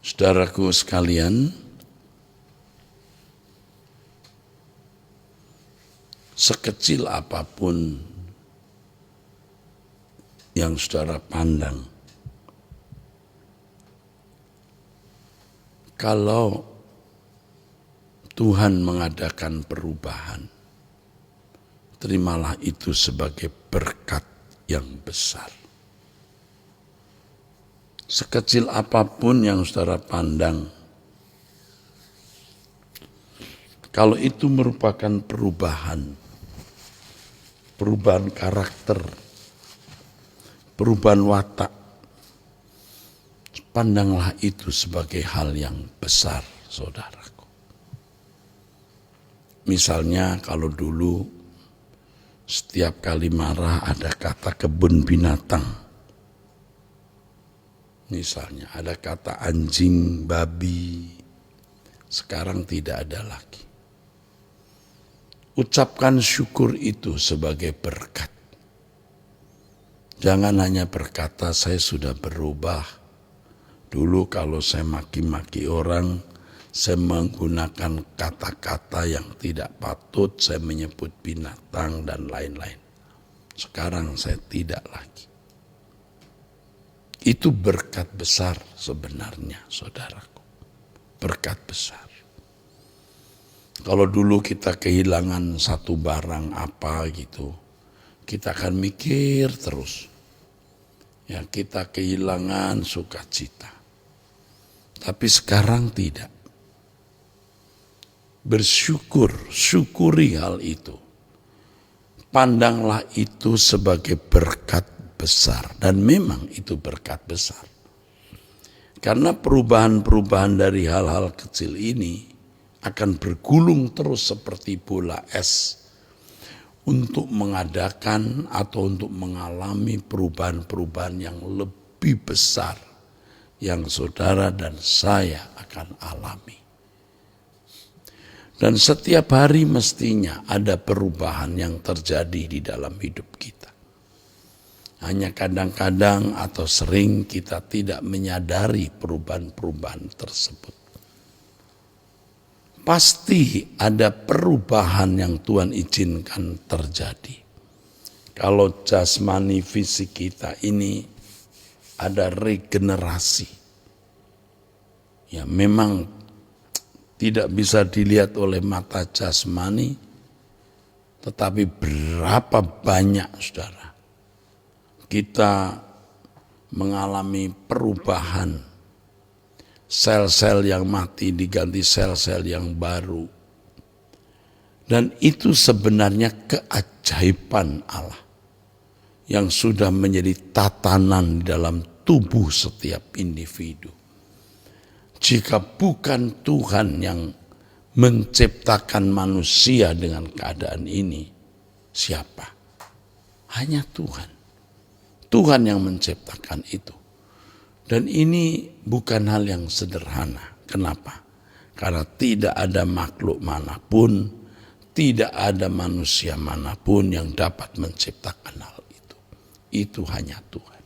Saudaraku sekalian, sekecil apapun yang saudara pandang, kalau Tuhan mengadakan perubahan, terimalah itu sebagai berkat yang besar. Sekecil apapun yang saudara pandang, kalau itu merupakan perubahan karakter, perubahan watak, pandanglah itu sebagai hal yang besar, saudaraku. Misalnya kalau dulu setiap kali marah ada kata kebun binatang. Misalnya ada kata anjing, babi, sekarang tidak ada lagi. Ucapkan syukur itu sebagai berkat. Jangan hanya berkata saya sudah berubah. Dulu kalau saya maki-maki orang, saya menggunakan kata-kata yang tidak patut, saya menyebut binatang dan lain-lain. Sekarang saya tidak lagi. Itu berkat besar sebenarnya, saudaraku. Berkat besar. Kalau dulu kita kehilangan satu barang apa gitu, kita akan mikir terus. Ya, kita kehilangan sukacita. Tapi sekarang tidak. Bersyukur, syukuri hal itu. Pandanglah itu sebagai berkat besar, dan memang itu berkat besar. Karena perubahan-perubahan dari hal-hal kecil ini akan bergulung terus seperti bola es untuk mengadakan atau untuk mengalami perubahan-perubahan yang lebih besar yang saudara dan saya akan alami. Dan setiap hari mestinya ada perubahan yang terjadi di dalam hidup kita. Hanya kadang-kadang atau sering kita tidak menyadari perubahan-perubahan tersebut. Pasti ada perubahan yang Tuhan izinkan terjadi. Kalau jasmani fisik kita ini ada regenerasi. Ya memang tidak bisa dilihat oleh mata jasmani, tetapi berapa banyak saudara kita mengalami perubahan, sel-sel yang mati diganti sel-sel yang baru. Dan itu sebenarnya keajaiban Allah yang sudah menjadi tatanan di dalam tubuh setiap individu. Jika bukan Tuhan yang menciptakan manusia dengan keadaan ini, siapa? Hanya Tuhan. Tuhan yang menciptakan itu. Dan ini bukan hal yang sederhana. Kenapa? Karena tidak ada makhluk manapun, tidak ada manusia manapun yang dapat menciptakan hal itu. Itu hanya Tuhan.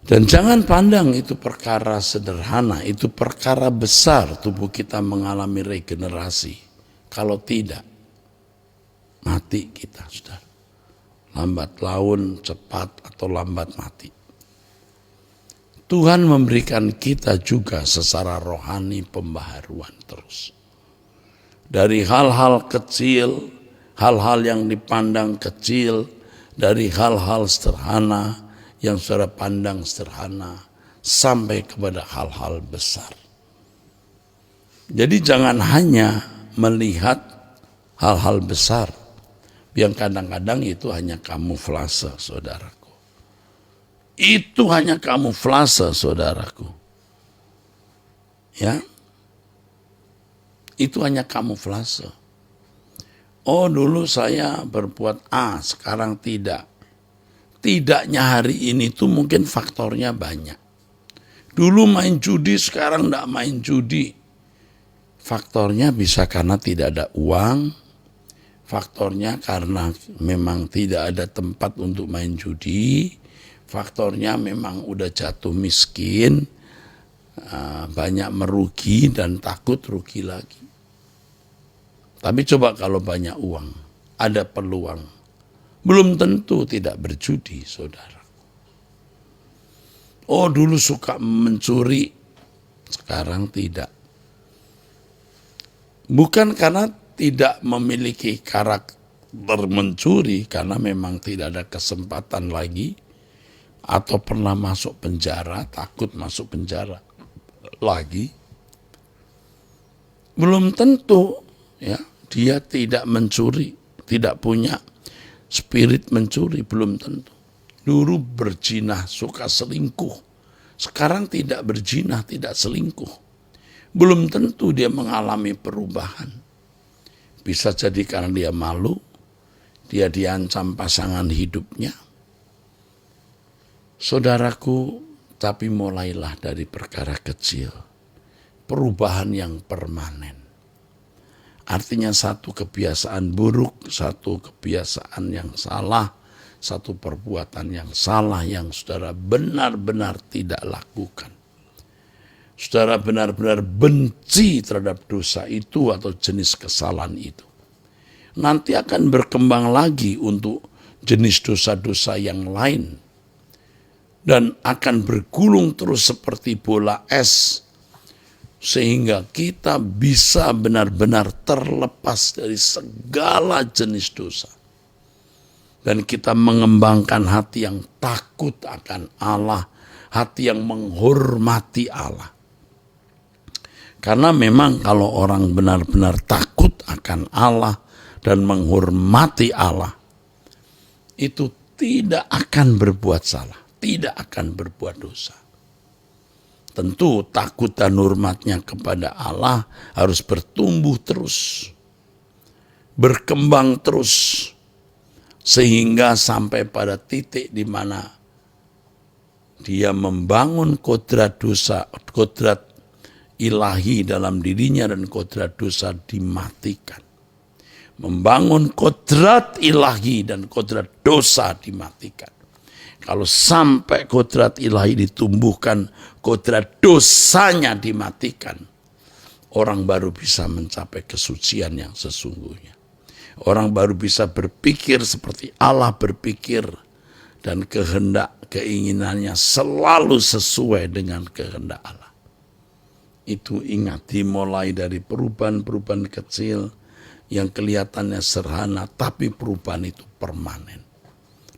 Dan jangan pandang itu perkara sederhana, itu perkara besar tubuh kita mengalami regenerasi. Kalau tidak, mati kita, saudara. Lambat laun, cepat atau lambat mati. Tuhan memberikan kita juga secara rohani pembaharuan terus. Dari hal-hal kecil, hal-hal yang dipandang kecil, dari hal-hal sederhana yang saudara pandang sederhana, sampai kepada hal-hal besar. Jadi jangan hanya melihat hal-hal besar, yang kadang-kadang itu hanya kamuflase, saudaraku. Itu hanya kamuflase, saudaraku. Ya, itu hanya kamuflase. Oh, dulu saya berbuat A, sekarang tidak. Tidaknya hari ini tuh mungkin faktornya banyak. Dulu main judi, sekarang enggak main judi. Faktornya bisa karena tidak ada uang. Faktornya karena memang tidak ada tempat untuk main judi. Faktornya memang udah jatuh miskin. banyak merugi dan takut rugi lagi. Tapi coba kalau banyak uang, ada peluang, belum tentu tidak berjudi, saudara. Oh, dulu suka mencuri, sekarang tidak. Bukan karena tidak memiliki karakter mencuri, karena memang tidak ada kesempatan lagi, atau pernah masuk penjara, takut masuk penjara lagi. Belum tentu ya dia tidak mencuri, tidak punya spirit mencuri, belum tentu. Dulu berzina, suka selingkuh, sekarang tidak berzina, tidak selingkuh, belum tentu dia mengalami perubahan. Bisa jadi karena dia malu, dia diancam pasangan hidupnya. Saudaraku, tapi mulailah dari perkara kecil, perubahan yang permanen. Artinya satu kebiasaan buruk, satu kebiasaan yang salah, satu perbuatan yang salah yang saudara benar-benar tidak lakukan. Saudara benar-benar benci terhadap dosa itu atau jenis kesalahan itu. Nanti akan berkembang lagi untuk jenis dosa-dosa yang lain. Dan akan bergulung terus seperti bola es. Sehingga kita bisa benar-benar terlepas dari segala jenis dosa. Dan kita mengembangkan hati yang takut akan Allah, hati yang menghormati Allah. Karena memang kalau orang benar-benar takut akan Allah dan menghormati Allah, itu tidak akan berbuat salah, tidak akan berbuat dosa. Tentu takut dan hormatnya kepada Allah harus bertumbuh terus, berkembang terus, sehingga sampai pada titik di mana dia membangun kodrat dosa, kodrat ilahi dalam dirinya dan kodrat dosa dimatikan. Membangun kodrat ilahi dan kodrat dosa dimatikan. Kalau sampai kodrat ilahi ditumbuhkan, kodrat dosanya dimatikan, orang baru bisa mencapai kesucian yang sesungguhnya. Orang baru bisa berpikir seperti Allah berpikir, dan kehendak keinginannya selalu sesuai dengan kehendak Allah. Itu ingat, dimulai dari perubahan-perubahan kecil yang kelihatannya sederhana, tapi perubahan itu permanen.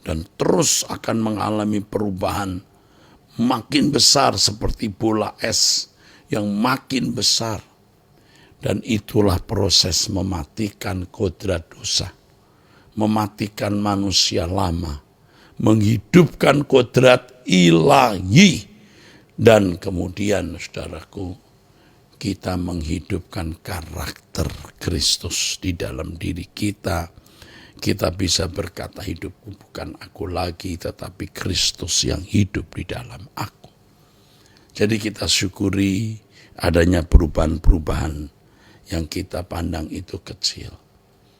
Dan terus akan mengalami perubahan makin besar seperti bola es yang makin besar. Dan itulah proses mematikan kodrat dosa, mematikan manusia lama, menghidupkan kodrat ilahi, dan kemudian saudaraku, kita menghidupkan karakter Kristus di dalam diri kita. Kita bisa berkata, hidupku bukan aku lagi, tetapi Kristus yang hidup di dalam aku. Jadi kita syukuri adanya perubahan-perubahan yang kita pandang itu kecil.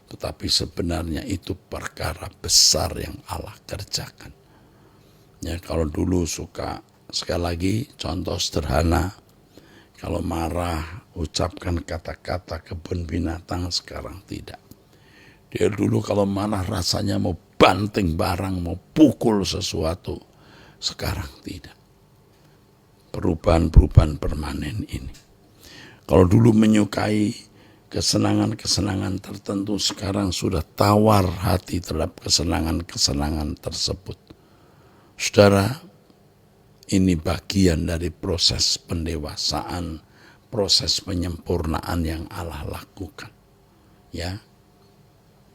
Tetapi sebenarnya itu perkara besar yang Allah kerjakan. Ya, kalau dulu suka, sekali lagi contoh sederhana, kalau marah ucapkan kata-kata kebun binatang, sekarang tidak. Dia dulu kalau marah rasanya mau banting barang, mau pukul sesuatu. Sekarang tidak. Perubahan-perubahan permanen ini. Kalau dulu menyukai kesenangan-kesenangan tertentu, sekarang sudah tawar hati terhadap kesenangan-kesenangan tersebut. Saudara, ini bagian dari proses pendewasaan, proses penyempurnaan yang Allah lakukan. Ya.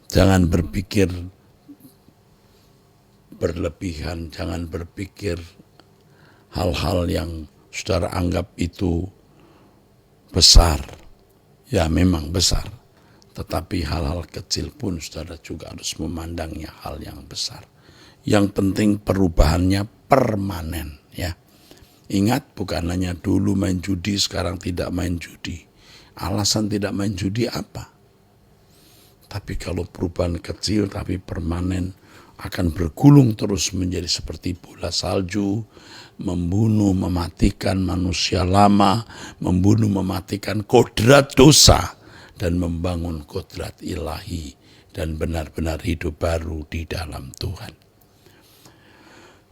Jangan berpikir berlebihan, jangan berpikir hal-hal yang saudara anggap itu besar. Ya memang besar, tetapi hal-hal kecil pun saudara juga harus memandangnya hal yang besar. Yang penting perubahannya permanen ya. Ingat, bukan hanya dulu main judi, sekarang tidak main judi. Alasan tidak main judi apa? Tapi kalau perubahan kecil tapi permanen, akan bergulung terus menjadi seperti bola salju, membunuh, mematikan manusia lama, membunuh, mematikan kodrat dosa, dan membangun kodrat ilahi dan benar-benar hidup baru di dalam Tuhan.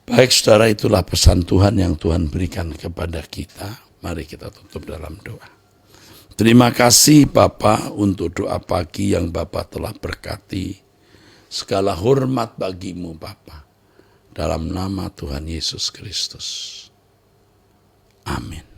Baik saudara, itulah pesan Tuhan yang Tuhan berikan kepada kita. Mari kita tutup dalam doa. Terima kasih Bapa untuk doa pagi yang Bapa telah berkati. Segala hormat bagimu Bapa. Dalam nama Tuhan Yesus Kristus. Amin.